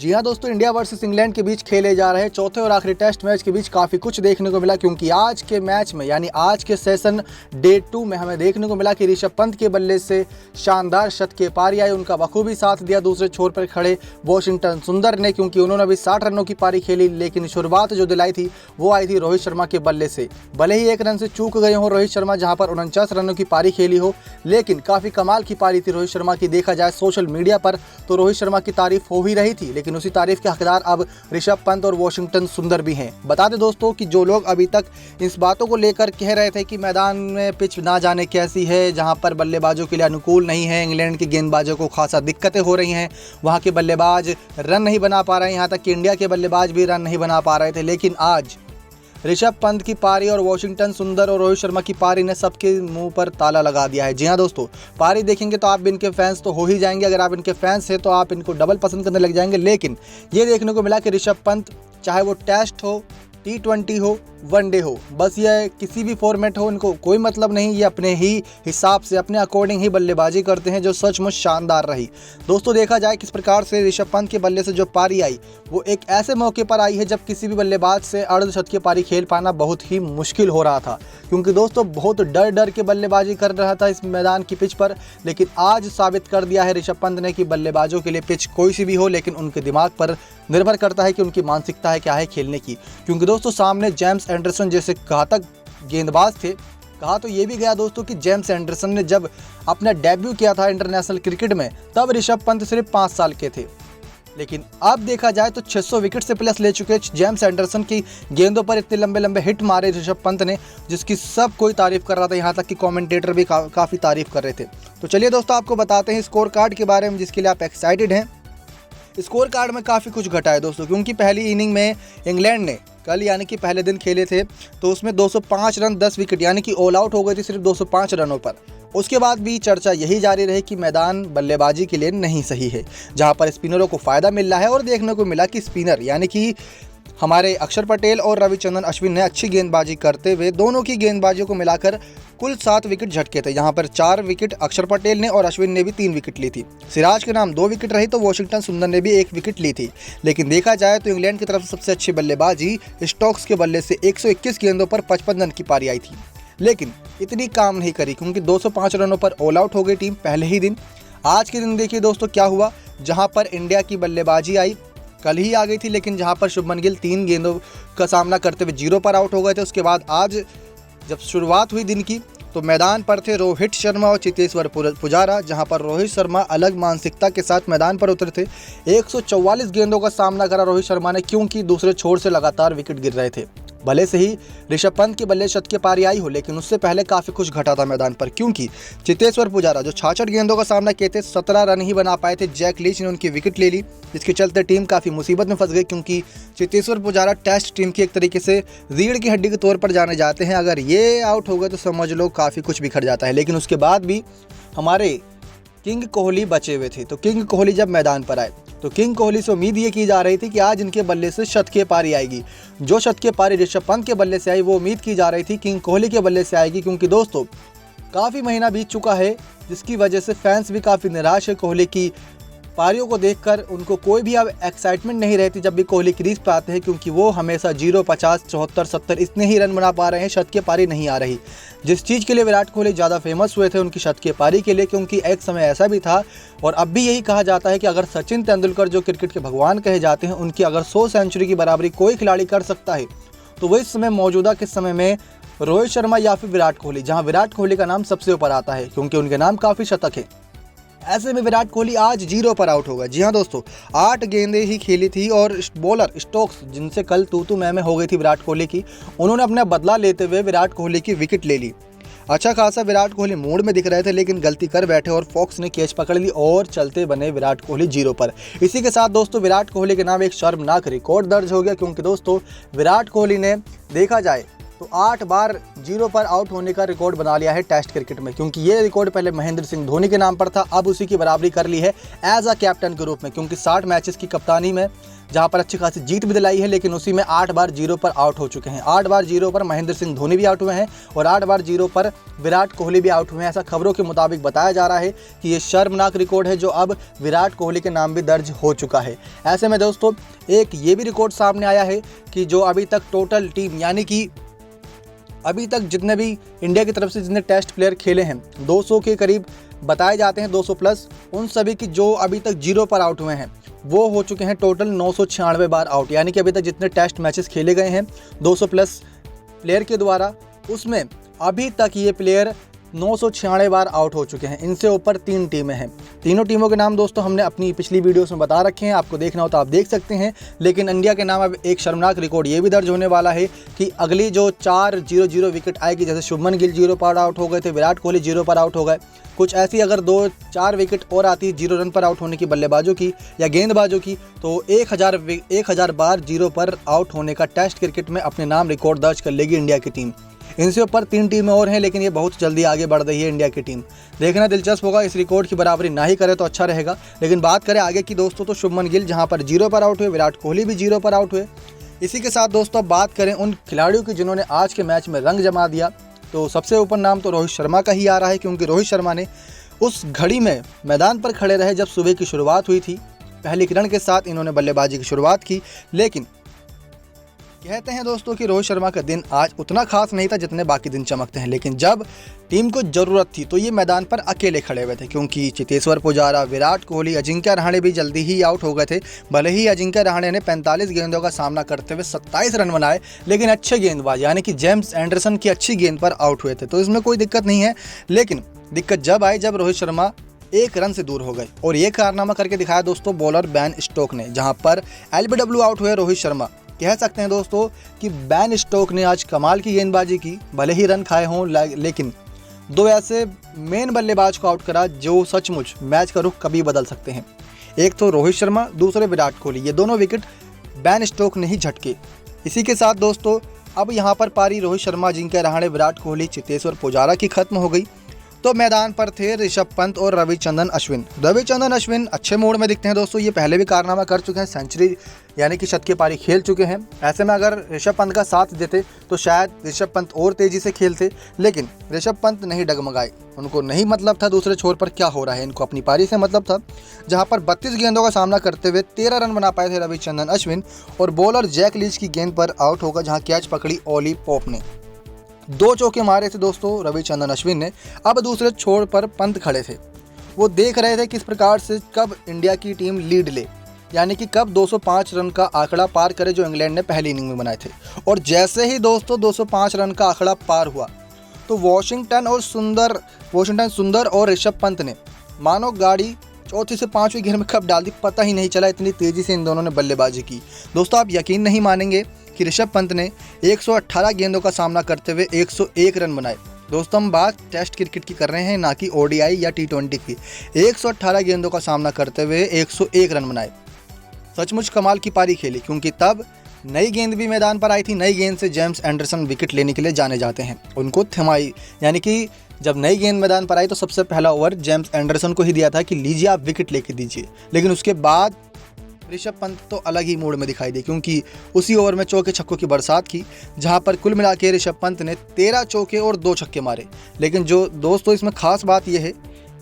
जी हाँ दोस्तों, India versus England के बीच खेले जा रहे चौथे और आखिरी टेस्ट मैच के बीच काफ़ी कुछ देखने को मिला, क्योंकि आज के मैच में यानी आज के सेशन डे 2 में हमें देखने को मिला कि ऋषभ पंत के बल्ले से शानदार शतकीय पारी आई। उनका बखूबी साथ दिया दूसरे छोर पर खड़े वॉशिंगटन सुंदर ने, क्योंकि उन्होंने भी 60 रनों की पारी खेली, लेकिन शुरुआत जो दिलाई थी वो आई थी रोहित शर्मा के बल्ले से। भले ही 1 रन से चूक गए हों रोहित शर्मा, जहाँ पर 49 रनों की पारी खेली हो, लेकिन काफ़ी कमाल की पारी थी रोहित शर्मा की। देखा जाए सोशल मीडिया पर तो रोहित शर्मा की तारीफ हो ही रही थी, लेकिन उसी तारीफ के हकदार अब ऋषभ पंत और वॉशिंगटन सुंदर भी हैं। बता दें दोस्तों कि जो लोग अभी तक इस बातों को लेकर कह रहे थे कि मैदान में पिच ना जाने कैसी है, जहां पर बल्लेबाजों के लिए अनुकूल नहीं है, इंग्लैंड के गेंदबाजों को खासा दिक्कतें हो रही हैं, वहां के बल्लेबाज रन नहीं बना पा रहे हैं, यहाँ तक कि इंडिया के बल्लेबाज भी रन नहीं बना पा रहे थे, लेकिन आज ऋषभ पंत की पारी और वॉशिंगटन सुंदर और रोहित शर्मा की पारी ने सबके मुंह पर ताला लगा दिया है। जी हाँ दोस्तों, पारी देखेंगे तो आप भी इनके फैंस तो हो ही जाएंगे। अगर आप इनके फैंस हैं तो आप इनको डबल पसंद करने लग जाएंगे। लेकिन ये देखने को मिला कि ऋषभ पंत, चाहे वो टेस्ट हो, T20 हो, वनडे हो, बस ये किसी भी फॉर्मेट हो, इनको कोई मतलब नहीं। ये अपने ही हिसाब से अपने अकॉर्डिंग ही बल्लेबाजी करते हैं, जो सचमुच शानदार रही। दोस्तों देखा जाए किस प्रकार से ऋषभ पंत के बल्ले से जो पारी आई वो एक ऐसे मौके पर आई है जब किसी भी बल्लेबाज से अर्धशतकीय पारी खेल पाना बहुत ही मुश्किल हो रहा था, क्योंकि दोस्तों बहुत डर के बल्लेबाजी कर रहा था इस मैदान की पिच पर। लेकिन आज साबित कर दिया है ऋषभ पंत ने कि बल्लेबाजों के लिए पिच कोई सी भी हो, लेकिन उनके दिमाग पर निर्भर करता है कि उनकी मानसिकता है क्या है खेलने की। क्योंकि दोस्तों सामने जेम्स एंडरसन जैसे घातक गेंदबाज थे। कहा तो ये भी गया दोस्तों कि जेम्स एंडरसन ने जब अपना डेब्यू किया था इंटरनेशनल क्रिकेट में, तब ऋषभ पंत सिर्फ 5 साल के थे, लेकिन अब देखा जाए तो 600 विकेट से प्लस ले चुके जेम्स एंडरसन की गेंदों पर इतने लंबे हिट मारे ऋषभ पंत ने, जिसकी सब कोई तारीफ कर रहा था, यहाँ तक कि कमेंटेटर भी काफ़ी तारीफ कर रहे थे। तो चलिए दोस्तों आपको बताते हैं स्कोर कार्ड के बारे में, जिसके लिए आप एक्साइटेड हैं। स्कोर कार्ड में काफ़ी कुछ घटा है दोस्तों, क्योंकि पहली इनिंग में इंग्लैंड ने कल यानी कि पहले दिन खेले थे तो उसमें 205 रन 10 विकेट यानी कि ऑल आउट हो गए थे सिर्फ 205 रनों पर। उसके बाद भी चर्चा यही जारी रही कि मैदान बल्लेबाजी के लिए नहीं सही है, जहां पर स्पिनरों को फ़ायदा मिल रहा है। और देखने को मिला कि स्पिनर यानी कि हमारे अक्षर पटेल और रविचंद्रन अश्विन ने अच्छी गेंदबाजी करते हुए दोनों की गेंदबाजियों को मिलाकर कुल 7 विकेट झटके थे। यहाँ पर 4 विकेट अक्षर पटेल ने और अश्विन ने भी 3 विकेट ली थी। सिराज के नाम 2 विकेट रही तो वॉशिंगटन सुंदर ने भी 1 विकेट ली थी। लेकिन देखा जाए तो इंग्लैंड की तरफ से सबसे अच्छी बल्लेबाजी स्टोक्स के बल्ले से 121 गेंदों पर 55 रन की पारी आई थी, लेकिन इतनी काम नहीं करी, क्योंकि 205 रनों पर ऑल आउट हो गई टीम पहले ही दिन। आज के दिन देखिए दोस्तों क्या हुआ, जहाँ पर इंडिया की बल्लेबाजी आई, कल ही आ गई थी, लेकिन जहां पर शुभमन गिल 3 गेंदों का सामना करते हुए 0 पर आउट हो गए थे। उसके बाद आज जब शुरुआत हुई दिन की तो मैदान पर थे रोहित शर्मा और चेतेश्वर पुजारा, जहां पर रोहित शर्मा अलग मानसिकता के साथ मैदान पर उतरे थे। 144 गेंदों का सामना करा रोहित शर्मा ने, क्योंकि दूसरे छोर से लगातार विकेट गिर रहे थे। भले से ही ऋषभ पंत के बल्ले शतकीय पारी आई हो, लेकिन उससे पहले काफ़ी कुछ घटा था मैदान पर, क्योंकि चेतेश्वर पुजारा जो 66 गेंदों का सामना किए थे 17 रन ही बना पाए थे। जैक लीच ने उनकी विकेट ले ली, जिसके चलते टीम काफ़ी मुसीबत में फंस गई, क्योंकि चेतेश्वर पुजारा टेस्ट टीम की एक तरीके से रीढ़ की हड्डी के तौर पर जाने जाते हैं। अगर ये आउट हो गए तो समझ लो काफ़ी कुछ बिखर जाता है। लेकिन उसके बाद भी हमारे किंग कोहली बचे हुए थे, तो किंग कोहली जब मैदान पर आए तो किंग कोहली से उम्मीद ये की जा रही थी कि आज इनके बल्ले से शतकीय पारी आएगी। जो शतकीय पारी ऋषभ पंत के बल्ले से आई वो उम्मीद की जा रही थी किंग कोहली के बल्ले से आएगी, क्योंकि दोस्तों काफ़ी महीना बीत चुका है, जिसकी वजह से फैंस भी काफ़ी निराश है कोहली की पारियों को देखकर। उनको कोई भी अब एक्साइटमेंट नहीं रहती जब भी कोहली क्रीज पर आते हैं, क्योंकि वो हमेशा 0, 50, 74, 70 इतने ही रन बना पा रहे हैं, शतकीय पारी नहीं आ रही। जिस चीज़ के लिए विराट कोहली ज़्यादा फेमस हुए थे उनकी शतकीय पारी के लिए, क्योंकि एक समय ऐसा भी था और अब भी यही कहा जाता है कि अगर सचिन तेंदुलकर जो क्रिकेट के भगवान कहे जाते हैं, उनकी अगर 100 सेंचुरी की बराबरी कोई खिलाड़ी कर सकता है तो वो इस समय मौजूदा के समय में रोहित शर्मा या फिर विराट कोहली, जहाँ विराट कोहली का नाम सबसे ऊपर आता है, क्योंकि उनके नाम काफ़ी शतक है। ऐसे में विराट कोहली आज 0 पर आउट होगा। जी हाँ दोस्तों, 8 गेंदें ही खेली थी और बॉलर स्टोक्स, जिनसे कल तू मैं हो गई थी विराट कोहली की, उन्होंने अपना बदला लेते हुए विराट कोहली की विकेट ले ली। अच्छा खासा विराट कोहली मूड में दिख रहे थे, लेकिन गलती कर बैठे और फॉक्स ने कैच पकड़ ली और चलते बने विराट कोहली 0 पर। इसी के साथ दोस्तों विराट कोहली के नाम एक शर्मनाक रिकॉर्ड दर्ज हो गया, क्योंकि दोस्तों विराट कोहली ने देखा जाए तो तो 8 बार 0 पर आउट होने का रिकॉर्ड बना लिया है टेस्ट क्रिकेट में, क्योंकि ये रिकॉर्ड पहले महेंद्र सिंह धोनी के नाम पर था, अब उसी की बराबरी कर ली है एज अ कैप्टन के रूप में, क्योंकि 60 मैचेस की कप्तानी में जहां पर अच्छी खासी जीत भी दिलाई है, लेकिन उसी में 8 बार 0 पर आउट हो चुके हैं। 8 बार 0 पर महेंद्र सिंह धोनी भी आउट हुए हैं और 8 बार 0 पर विराट कोहली भी आउट हुए हैं। ऐसा खबरों के मुताबिक बताया जा रहा है कि ये शर्मनाक रिकॉर्ड है जो अब विराट कोहली के नाम भी दर्ज हो चुका है। ऐसे में दोस्तों एक ये भी रिकॉर्ड सामने आया है कि जो अभी तक टोटल टीम, यानी कि अभी तक जितने भी इंडिया की तरफ से जितने टेस्ट प्लेयर खेले हैं 200 के करीब बताए जाते हैं, 200 प्लस, उन सभी की जो अभी तक 0 पर आउट हुए हैं वो हो चुके हैं टोटल 996 बार आउट। यानी कि अभी तक जितने टेस्ट मैचेस खेले गए हैं 200 प्लस प्लेयर के द्वारा, उसमें अभी तक ये प्लेयर 996 बार आउट हो चुके हैं। इनसे ऊपर 3 टीमें हैं। तीनों टीमों के नाम दोस्तों हमने अपनी पिछली वीडियोस में बता रखे हैं, आपको देखना हो तो आप देख सकते हैं। लेकिन इंडिया के नाम अब एक शर्मनाक रिकॉर्ड ये भी दर्ज होने वाला है कि अगली जो 4-0-0 विकेट आएगी, जैसे शुभमन गिल 0 पर आउट हो गए थे, विराट कोहली 0 पर आउट हो गए, कुछ ऐसी अगर 2-4 विकेट और आती 0 रन पर आउट होने की बल्लेबाजों की या गेंदबाजों की, तो 1000 बार 0 पर आउट होने का टेस्ट क्रिकेट में अपने नाम रिकॉर्ड दर्ज कर लेगी इंडिया की टीम। इनसे ऊपर 3 टीमें और हैं, लेकिन ये बहुत जल्दी आगे बढ़ रही है इंडिया की टीम। देखना दिलचस्प होगा, इस रिकॉर्ड की बराबरी ना ही करे तो अच्छा रहेगा। लेकिन बात करें आगे की दोस्तों, तो शुभमन गिल जहां पर 0 पर आउट हुए, विराट कोहली भी 0 पर आउट हुए। इसी के साथ दोस्तों अब बात करें उन खिलाड़ियों की जिन्होंने आज के मैच में रंग जमा दिया, तो सबसे ऊपर नाम तो रोहित शर्मा का ही आ रहा है, क्योंकि रोहित शर्मा ने उस घड़ी में मैदान पर खड़े रहे जब सुबह की शुरुआत हुई थी। पहली किरण के साथ इन्होंने बल्लेबाजी की शुरुआत की, लेकिन कहते हैं दोस्तों कि रोहित शर्मा का दिन आज उतना खास नहीं था जितने बाकी दिन चमकते हैं। लेकिन जब टीम को ज़रूरत थी तो ये मैदान पर अकेले खड़े हुए थे, क्योंकि चेतेश्वर पुजारा, विराट कोहली, अजिंक्य रहाणे भी जल्दी ही आउट हो गए थे। भले ही अजिंक्य रहाणे ने 45 गेंदों का सामना करते हुए 27 रन बनाए, लेकिन अच्छे गेंदबाज यानी कि जेम्स एंडरसन की अच्छी गेंद पर आउट हुए थे, तो इसमें कोई दिक्कत नहीं है। लेकिन दिक्कत जब आई जब रोहित शर्मा 1 रन से दूर हो गए, और ये कारनामा करके दिखाया दोस्तों बॉलर बेन स्टोक ने, जहां पर एलबीडब्ल्यू आउट हुए रोहित शर्मा। कह सकते हैं दोस्तों कि बेन स्टोक ने आज कमाल की गेंदबाजी की, भले ही रन खाए हों, लेकिन 2 ऐसे मेन बल्लेबाज को आउट करा जो सचमुच मैच का रुख कभी बदल सकते हैं। एक तो रोहित शर्मा, दूसरे विराट कोहली, ये दोनों विकेट बेन स्टोक ने ही झटके। इसी के साथ दोस्तों अब यहाँ पर पारी रोहित शर्मा, अजिंक्य रहाणे, विराट कोहली, चेतेश्वर पुजारा की खत्म हो गई, तो मैदान पर थे ऋषभ पंत और रविचंद्रन अश्विन। रविचंद्रन अश्विन अच्छे मूड में दिखते हैं दोस्तों, ये पहले भी कारनामा कर चुके हैं, सेंचुरी यानी कि शत की पारी खेल चुके हैं। ऐसे में अगर ऋषभ पंत का साथ देते तो शायद ऋषभ पंत और तेजी से खेलते, लेकिन ऋषभ पंत नहीं डगमगाए। उनको नहीं मतलब था दूसरे छोर पर क्या हो रहा है, इनको अपनी पारी से मतलब था। जहां पर 32 गेंदों का सामना करते हुए 13 रन बना पाए थे रविचंद्रन अश्विन, और बॉलर जैक लीच की गेंद पर आउट होगा, जहां कैच पकड़ी ओली पॉप ने। 2 चौके मारे थे दोस्तों रविचंद्रन अश्विन ने। अब दूसरे छोर पर पंत खड़े थे, वो देख रहे थे किस प्रकार से कब इंडिया की टीम लीड ले, यानी कि कब 205 रन का आंकड़ा पार करे जो इंग्लैंड ने पहली इनिंग में बनाए थे। और जैसे ही दोस्तों 205 रन का आंकड़ा पार हुआ तो वाशिंगटन सुंदर और ऋषभ पंत ने मानो गाड़ी चौथी से 5वीं गियर में कब डाल दी, पता ही नहीं चला, इतनी तेज़ी से इन दोनों ने बल्लेबाजी की। दोस्तों आप यकीन नहीं मानेंगे कि ऋषभ पंत ने 118 गेंदों का सामना करते हुए 101 रन बनाए। दोस्तों हम बात टेस्ट क्रिकेट की कर रहे हैं, ना कि ओडीआई या T20 की। 118 गेंदों का सामना करते हुए 101 रन बनाए। सचमुच कमाल की पारी खेली, क्योंकि तब नई गेंद भी मैदान पर आई थी। नई गेंद से जेम्स एंडरसन विकेट लेने के लिए जाने जाते हैं, उनको थमाई, यानी कि जब नई गेंद मैदान पर आई तो सबसे पहला ओवर जेम्स एंडरसन को ही दिया था कि लीजिए आप विकेट लेके दीजिए। लेकिन उसके बाद ऋषभ पंत तो अलग ही मूड में दिखाई दिए, क्योंकि उसी ओवर में चौके छक्कों की बरसात की, जहां पर कुल मिला के ऋषभ पंत ने 13 चौके और 2 छक्के मारे। लेकिन जो दोस्तों इसमें खास बात यह है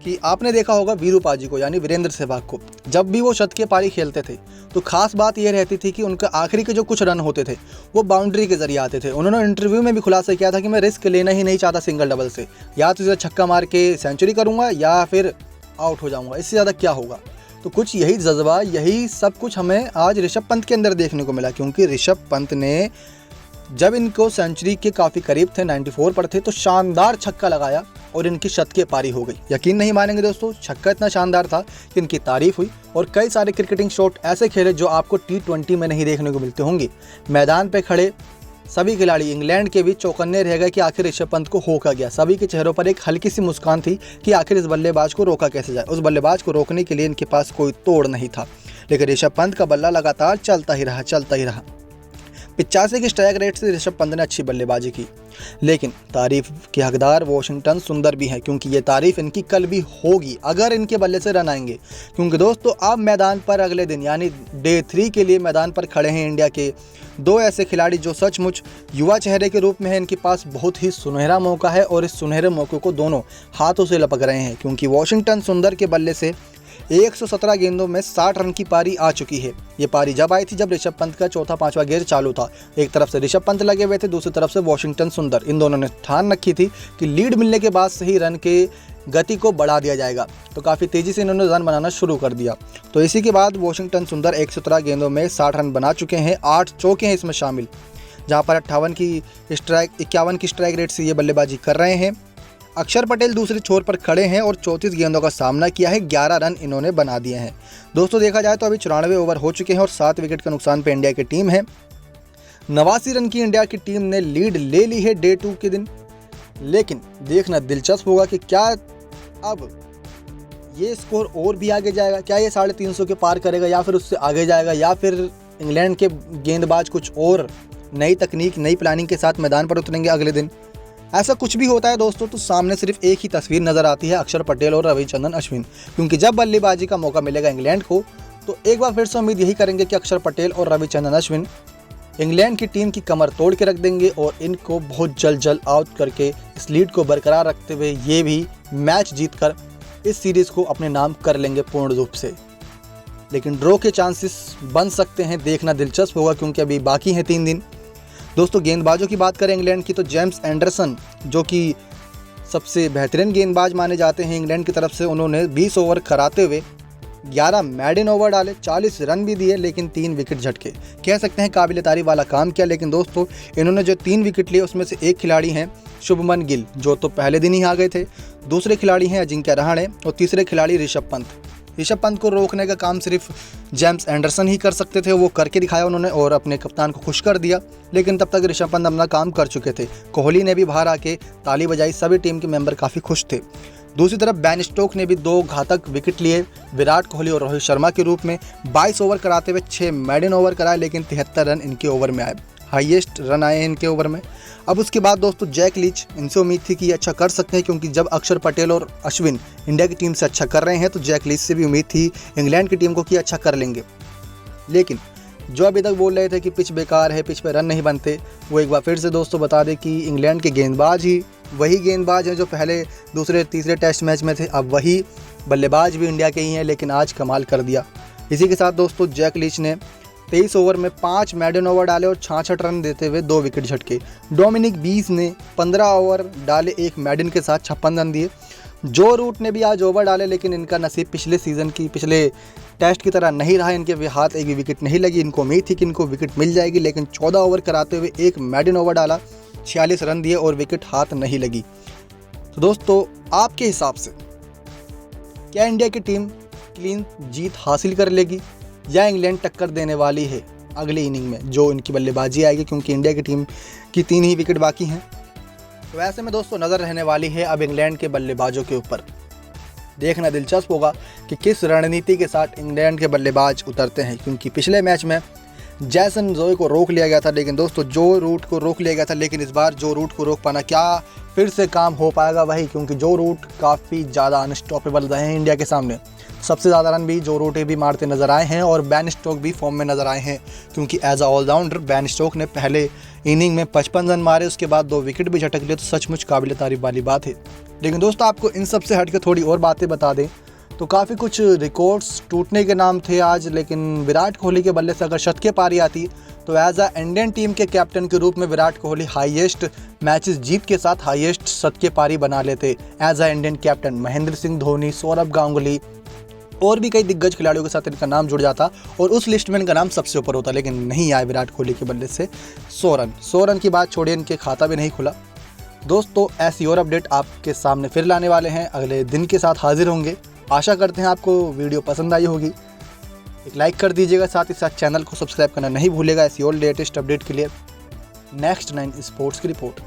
कि आपने देखा होगा वीरू पाजी को, यानी वीरेंद्र सहवाग को, जब भी वो शत के पारी खेलते थे तो खास बात ये रहती थी कि उनका आखिरी के जो कुछ रन होते थे वो बाउंड्री के जरिए आते थे। उन्होंने इंटरव्यू में भी खुलासा किया था कि मैं रिस्क लेना ही नहीं चाहता सिंगल डबल से, या तो इसे छक्का मार के सेंचुरी करूंगा या फिर आउट हो जाऊंगा, इससे ज़्यादा क्या होगा। तो कुछ यही जज्बा, यही सब कुछ हमें आज ऋषभ पंत के अंदर देखने को मिला, क्योंकि ऋषभ पंत ने जब इनको सेंचुरी के काफ़ी करीब थे, 94 पर थे, तो शानदार छक्का लगाया और इनकी शत के पारी हो गई। यकीन नहीं मानेंगे दोस्तों, छक्का इतना शानदार था कि इनकी तारीफ हुई, और कई सारे क्रिकेटिंग शॉट ऐसे खेले जो आपको T20 में नहीं देखने को मिलते होंगे। मैदान पे खड़े सभी खिलाड़ी इंग्लैंड के भी चौकन्ने रह गए कि आखिर ऋषभ पंत को हो क्या गया। सभी के चेहरों पर एक हल्की सी मुस्कान थी कि आखिर इस बल्लेबाज को रोका कैसे जाए। उस बल्लेबाज को रोकने के लिए इनके पास कोई तोड़ नहीं था, लेकिन ऋषभ पंत का बल्ला लगातार चलता ही रहा। 85 के स्ट्राइक रेट से ऋषभ पंत ने अच्छी बल्लेबाजी की, लेकिन तारीफ के हकदार वॉशिंगटन सुंदर भी हैं, क्योंकि ये तारीफ इनकी कल भी होगी अगर इनके बल्ले से रन आएंगे। क्योंकि दोस्तों अब मैदान पर अगले दिन यानी डे 3 के लिए मैदान पर खड़े हैं इंडिया के दो ऐसे खिलाड़ी जो सचमुच युवा चेहरे के रूप में है। इनके पास बहुत ही सुनहरा मौका है और इस सुनहरे मौके को दोनों हाथों से लपक रहे हैं, क्योंकि वॉशिंगटन सुंदर के बल्ले से 117 गेंदों में 60 रन की पारी आ चुकी है। ये पारी जब आई थी जब ऋषभ पंत का चौथा पांचवा गेयर चालू था। एक तरफ से ऋषभ पंत लगे हुए थे, दूसरी तरफ से वॉशिंगटन सुंदर। इन दोनों ने ठान रखी थी कि लीड मिलने के बाद से ही रन के गति को बढ़ा दिया जाएगा, तो काफ़ी तेज़ी से इन्होंने रन बनाना शुरू कर दिया। तो इसी के बाद वॉशिंगटन सुंदर 117 गेंदों में 60 रन बना चुके हैं। 8 चौके हैं इसमें शामिल, जहाँ पर 51 की स्ट्राइक रेट से ये बल्लेबाजी कर रहे हैं। अक्षर पटेल दूसरे छोर पर खड़े हैं और 34 गेंदों का सामना किया है। 11 रन इन्होंने बना दिए हैं। दोस्तों देखा जाए तो अभी 94 ओवर हो चुके हैं और 7 विकेट के नुकसान पे इंडिया की टीम है। 89 रन की इंडिया की टीम ने लीड ले ली है डे 2 के दिन, लेकिन देखना दिलचस्प होगा कि क्या अब ये स्कोर और भी आगे जाएगा, क्या ये 350 के पार करेगा या फिर उससे आगे जाएगा, या फिर इंग्लैंड के गेंदबाज कुछ और नई तकनीक नई प्लानिंग के साथ मैदान पर उतरेंगे अगले दिन। ऐसा कुछ भी होता है दोस्तों तो सामने सिर्फ एक ही तस्वीर नज़र आती है, अक्षर पटेल और रविचंद्रन अश्विन। क्योंकि जब बल्लेबाजी का मौका मिलेगा इंग्लैंड को तो एक बार फिर से उम्मीद यही करेंगे कि अक्षर पटेल और रविचंद्रन अश्विन इंग्लैंड की टीम की कमर तोड़ के रख देंगे और इनको बहुत जल्द आउट करके इस लीड को बरकरार रखते हुए ये भी मैच जीतकर इस सीरीज़ को अपने नाम कर लेंगे पूर्ण रूप से। लेकिन ड्रॉ के चांसेस बन सकते हैं, देखना दिलचस्प होगा क्योंकि अभी बाकी हैं 3 दिन। दोस्तों गेंदबाजों की बात करें इंग्लैंड की तो जेम्स एंडरसन जो कि सबसे बेहतरीन गेंदबाज माने जाते हैं इंग्लैंड की तरफ से, उन्होंने 20 ओवर कराते हुए 11 मैडन ओवर डाले, 40 रन भी दिए, लेकिन 3 विकेट झटके। कह सकते हैं काबिल तारीफ वाला काम किया। लेकिन दोस्तों इन्होंने जो 3 विकेट लिए उसमें से एक खिलाड़ी हैं शुभमन गिल जो तो पहले दिन ही आ गए थे, दूसरे खिलाड़ी हैं अजिंक्य रहाणे और तीसरे खिलाड़ी ऋषभ पंत। ऋषभ पंत को रोकने का काम सिर्फ जेम्स एंडरसन ही कर सकते थे, वो करके दिखाया उन्होंने और अपने कप्तान को खुश कर दिया। लेकिन तब तक ऋषभ पंत अपना काम कर चुके थे। कोहली ने भी बाहर आके ताली बजाई, सभी टीम के मेंबर काफ़ी खुश थे। दूसरी तरफ बेन स्टोक्स ने भी 2 घातक विकेट लिए विराट कोहली और रोहित शर्मा के रूप में। 22 ओवर कराते हुए 6 मैडन ओवर कराए, लेकिन 73 रन इनके ओवर में आए, हाईएस्ट रन आए इनके ओवर में। अब उसके बाद दोस्तों जैक लीच, इनसे उम्मीद थी कि ये अच्छा कर सकते हैं क्योंकि जब अक्षर पटेल और अश्विन इंडिया की टीम से अच्छा कर रहे हैं तो जैक लीच से भी उम्मीद थी इंग्लैंड की टीम को कि अच्छा कर लेंगे। लेकिन जो अभी तक बोल रहे थे कि पिच बेकार है, पिच पे रन नहीं बनते, वो एक बार फिर से दोस्तों बता दें कि इंग्लैंड के गेंदबाज ही वही गेंदबाज हैं जो पहले दूसरे तीसरे टेस्ट मैच में थे। अब वही बल्लेबाज भी इंडिया के ही हैं, लेकिन आज कमाल कर दिया। इसी के साथ दोस्तों जैक लीच ने 23 ओवर में 5 मैडन ओवर डाले और 66 रन देते हुए 2 विकेट झटके। डोमिनिक बीस ने 15 ओवर डाले, 1 मैडन के साथ 56 रन दिए। जो रूट ने भी आज ओवर डाले, लेकिन इनका नसीब पिछले टेस्ट की तरह नहीं रहा। इनके हाथ एक भी विकेट नहीं लगी। इनको उम्मीद थी कि इनको विकेट मिल जाएगी, लेकिन 14 ओवर कराते हुए 1 मैडन ओवर डाला, 46 रन दिए और विकेट हाथ नहीं लगी। तो दोस्तों आपके हिसाब से क्या इंडिया की टीम क्लीन जीत हासिल कर लेगी या इंग्लैंड टक्कर देने वाली है अगली इनिंग में जो इनकी बल्लेबाजी आएगी, क्योंकि इंडिया की टीम की 3 ही विकेट बाकी हैं। तो ऐसे में दोस्तों नज़र रहने वाली है अब इंग्लैंड के बल्लेबाजों के ऊपर। देखना दिलचस्प होगा कि किस रणनीति के साथ इंग्लैंड के बल्लेबाज उतरते हैं, क्योंकि पिछले मैच में जैसन जोए को रोक लिया गया था, लेकिन दोस्तों जो रूट को रोक लिया गया था, लेकिन इस बार जो रूट को रोक पाना क्या फिर से काम हो पाएगा वही, क्योंकि जो रूट काफ़ी ज़्यादा अनस्टॉपेबल रहे हैं इंडिया के सामने। सबसे ज़्यादा रन भी जो रूट भी मारते नज़र आए हैं और बेन स्टोक भी फॉर्म में नज़र आए हैं, क्योंकि as a allrounder Ben Stoke ने पहले इनिंग में 55 रन मारे, उसके बाद 2 विकेट भी झटक लिए, तो सचमुच काबिल तारीफ वाली बात है। लेकिन दोस्तों आपको इन सब से हट के थोड़ी और बातें बता दें तो काफ़ी कुछ रिकॉर्ड्स टूटने के नाम थे आज। लेकिन विराट कोहली के बल्ले से अगर शतकीय पारी आती तो एज अ इंडियन टीम के कैप्टन के रूप में विराट कोहली हाईएस्ट मैचेस जीत के साथ हाईएस्ट शतकीय पारी बना लेते as a Indian captain. Mahendra Singh Dhoni, Sourav Ganguly और भी कई दिग्गज खिलाड़ियों के साथ इनका नाम जुड़ जाता और उस लिस्ट में इनका नाम सबसे ऊपर होता, लेकिन नहीं आया विराट कोहली के बल्ले से 100 रन की बात छोड़िए, इनके खाता भी नहीं खुला। दोस्तों ऐसी और अपडेट आपके सामने फिर लाने वाले हैं, अगले दिन के साथ हाजिर होंगे। आशा करते हैं आपको वीडियो पसंद आई होगी। एक लाइक कर दीजिएगा, साथ ही साथ चैनल को सब्सक्राइब करना नहीं भूलेगा ऐसी और लेटेस्ट अपडेट के लिए। नेक्स्ट 9 स्पोर्ट्स की रिपोर्ट।